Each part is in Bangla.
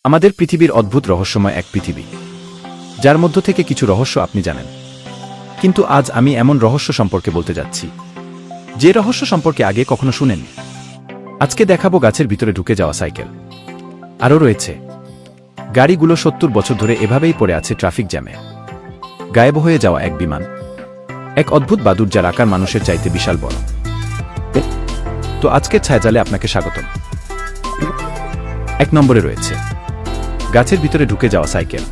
আমাদের পৃথিবীর অদ্ভুত রহস্যময় এক পৃথিবী, যার মধ্য থেকে কিছু রহস্য আপনি জানেন। কিন্তু আজ আমি এমন রহস্য সম্পর্কে বলতে যাচ্ছি, যে রহস্য সম্পর্কে আগে কখনো শুনেননি। আজকে দেখাবো গাছের ভিতরে ঢুকে যাওয়া সাইকেল। আরও রয়েছে গাড়িগুলো ৭০ বছর ধরে এভাবেই পড়ে আছে ট্রাফিক জ্যামে। গায়েব হয়ে যাওয়া এক বিমান, এক অদ্ভুত বাদুর যার আকার মানুষের চাইতে বিশাল বড়। তো আজকের ছায়াজালে আপনাকে স্বাগতম। ১ নম্বরে রয়েছে গাছের ভিতরে ঢুকে যাওয়া সাইকেল।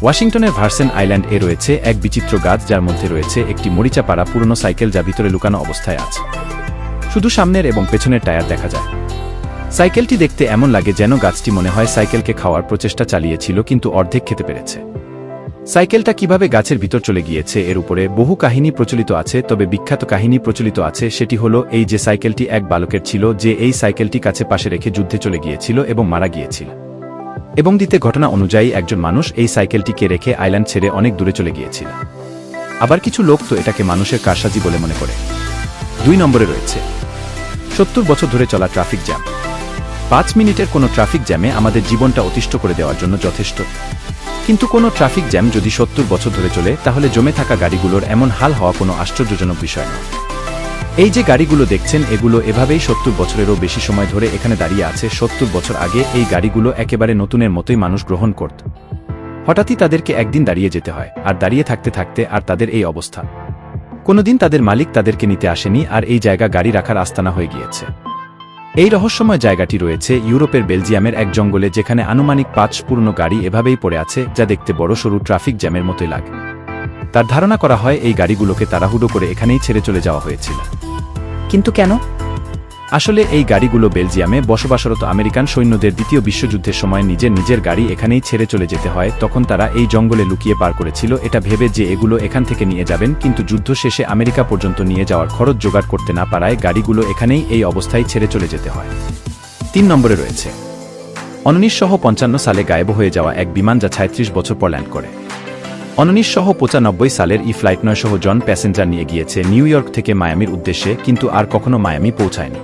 ওয়াশিংটনের ভার্সেন আইল্যান্ড এ রয়েছে এক বিচিত্র গাছ, যার মধ্যে রয়েছে একটি মরিচা পাড়া পুরনো সাইকেল, যা ভিতরে লুকানো অবস্থায় আছে। শুধু সামনের এবং পেছনের টায়ার দেখা যায়। সাইকেলটি দেখতে এমন লাগে যেন গাছটি মনে হয় সাইকেলকে খাওয়ার প্রচেষ্টা চালিয়েছিল, কিন্তু অর্ধেক খেতে পেরেছে। সাইকেলটা কিভাবে গাছের ভিতর চলে গিয়েছে এর উপরে বহু কাহিনী প্রচলিত আছে, তবে বিখ্যাত কাহিনী প্রচলিত আছে সেটি হলো এই যে সাইকেলটি এক বালকের ছিল, যে এই সাইকেলটি কাছে পাশে রেখে যুদ্ধে চলে গিয়েছিল এবং মারা গিয়েছিল। এবং দ্বিতীয় ঘটনা অনুযায়ী একজন মানুষ এই সাইকেলটিকে রেখে আইল্যান্ড ছেড়ে অনেক দূরে চলে গিয়েছিল। আবার কিছু লোক তো এটাকে মানুষের কারসাজি বলে মনে করে। ২ নম্বরে রয়েছে ৭০ বছর ধরে চলা ট্রাফিক জ্যাম। ৫ মিনিটের কোনো ট্রাফিক জ্যামে আমাদের জীবনটা অতিষ্ঠ করে দেওয়ার জন্য যথেষ্ট। কিন্তু কোনো ট্রাফিক জ্যাম যদি ৭০ বছর ধরে চলে, তাহলে জমে থাকা গাড়িগুলোর এমন হাল হওয়া কোনো আশ্চর্যজনক বিষয় নয়। এই যে গাড়িগুলো দেখছেন, এগুলো এভাবেই ৭০ বছরেরও বেশি সময় ধরে এখানে দাঁড়িয়ে আছে। ৭০ বছর আগে এই গাড়িগুলো একেবারে নতুনের মতোই মানুষ গ্রহণ করত। হঠাৎই তাদেরকে একদিন দাঁড়িয়ে যেতে হয়, আর দাঁড়িয়ে থাকতে থাকতে আর তাদের এই অবস্থা। কোনোদিন তাদের মালিক তাদেরকে নিতে আসেনি, আর এই জায়গা গাড়ি রাখার আস্তানা হয়ে গিয়েছে। এই রহস্যময় জায়গাটি রয়েছে ইউরোপের বেলজিয়ামের এক জঙ্গলে, যেখানে আনুমানিক ৫ পুরনো গাড়ি এভাবেই পড়ে আছে, যা দেখতে বড় সরু ট্রাফিক জ্যামের মতোই লাগে। তার ধারণা করা হয় এই গাড়িগুলোকে তাড়াহুড়ো করে এখানেই ছেড়ে চলে যাওয়া হয়েছিল। কিন্তু কেন? আসলে এই গাড়িগুলো বেলজিয়ামে বসবাসরত আমেরিকান সৈন্যদের দ্বিতীয় বিশ্বযুদ্ধের সময় নিজের গাড়ি এখানেই ছেড়ে চলে যেতে হয়। তখন তারা এই জঙ্গলে লুকিয়ে পার করেছিল, এটা ভেবে যে এগুলো এখান থেকে নিয়ে যাবেন, কিন্তু যুদ্ধ শেষে আমেরিকা পর্যন্ত নিয়ে যাওয়ার খরচ জোগাড় করতে না পারায় গাড়িগুলো এখানেই এই অবস্থায় ছেড়ে চলে যেতে হয়। ৩ নম্বরে রয়েছে ১৯৫৫ সালে গায়েব হয়ে যাওয়া এক বিমান, যা ৩৬ বছর পর ল্যান্ড করে। ১৯৯৫ সালের ফ্লাইট ৯ জন প্যাসেঞ্জার নিয়ে গিয়েছে নিউ ইয়র্ক থেকে মায়ামির উদ্দেশ্যে, কিন্তু আর কখনো মায়ামি পৌঁছায়নি।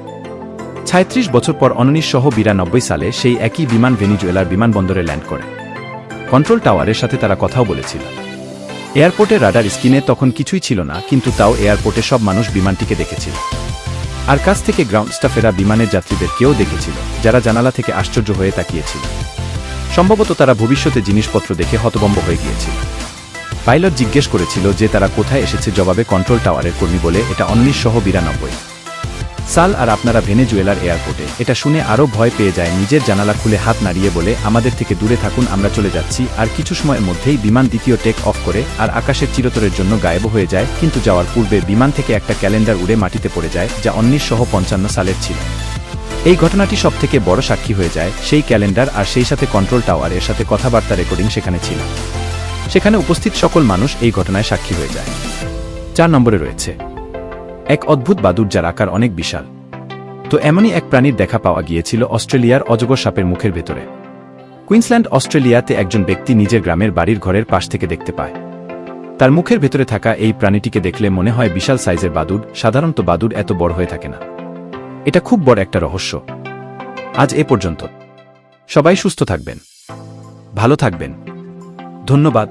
৩৬ বছর পর ১৯৯২ সালে সেই একই বিমান ভেনিজুয়েলার বিমানবন্দরে ল্যান্ড করে। কন্ট্রোল টাওয়ারের সাথে তারা কথাও বলেছিল। এয়ারপোর্টে রাডার স্ক্রিনে তখন কিছুই ছিল না, কিন্তু তাও এয়ারপোর্টে সব মানুষ বিমানটিকে দেখেছিল। আর কাছ থেকে গ্রাউন্ড স্টাফেরা বিমানের যাত্রীদের কেউ দেখেছিল, যারা জানালা থেকে আশ্চর্য হয়ে তাকিয়েছিল। সম্ভবত তারা ভবিষ্যতে জিনিসপত্র দেখে হতভম্ব হয়ে গিয়েছিল। পাইলট জিজ্ঞেস করেছিল যে তারা কোথায় এসেছে, জবাবে কন্ট্রোল টাওয়ারের কর্মী বলে এটা ১৯৯২ সাল। আর আপনারা ভেনেজুয়েলার এয়ারপোর্টে। এটা শুনে আরও ভয় পেয়ে যায়, নিজের জানালা খুলে হাত নাড়িয়ে বলে, আমাদের থেকে দূরে থাকুন, আমরা চলে যাচ্ছি। আর কিছু সময়ের মধ্যেই বিমান দ্বিতীয় টেক অফ করে আর আকাশের চিরতরের জন্য গায়েব হয়ে যায়। কিন্তু যাওয়ার পূর্বে বিমান থেকে একটা ক্যালেন্ডার উড়ে মাটিতে পড়ে যায়, যা ১৯৫৫ সালের ছিল। এই ঘটনাটি সবথেকে বড় সাক্ষী হয়ে যায় সেই ক্যালেন্ডার, আর সেই সাথে কন্ট্রোল টাওয়ার এর সাথে কথাবার্তা রেকর্ডিং সেখানে ছিল। সেখানে উপস্থিত সকল মানুষ এই ঘটনায় সাক্ষী হয়ে যায়। ৪ নম্বরে রয়েছে এক অদ্ভুত বাদুড়, যার আকার অনেক বিশাল। তো এমনই এক প্রাণীর দেখা পাওয়া গিয়েছিল অস্ট্রেলিয়ার অজগর সাপের মুখের ভেতরে। কুইন্সল্যান্ড, অস্ট্রেলিয়াতে একজন ব্যক্তি নিজের গ্রামের বাড়ির ঘরের পাশ থেকে দেখতে পায়। তার মুখের ভেতরে থাকা এই প্রাণীটিকে দেখলে মনে হয় বিশাল সাইজের বাদুড়। সাধারণত বাদুড় এত বড় হয়ে থাকে না। এটা খুব বড় একটা রহস্য। আজ এ পর্যন্ত। সবাই সুস্থ থাকবেন, ভালো থাকবেন। ধন্যবাদ।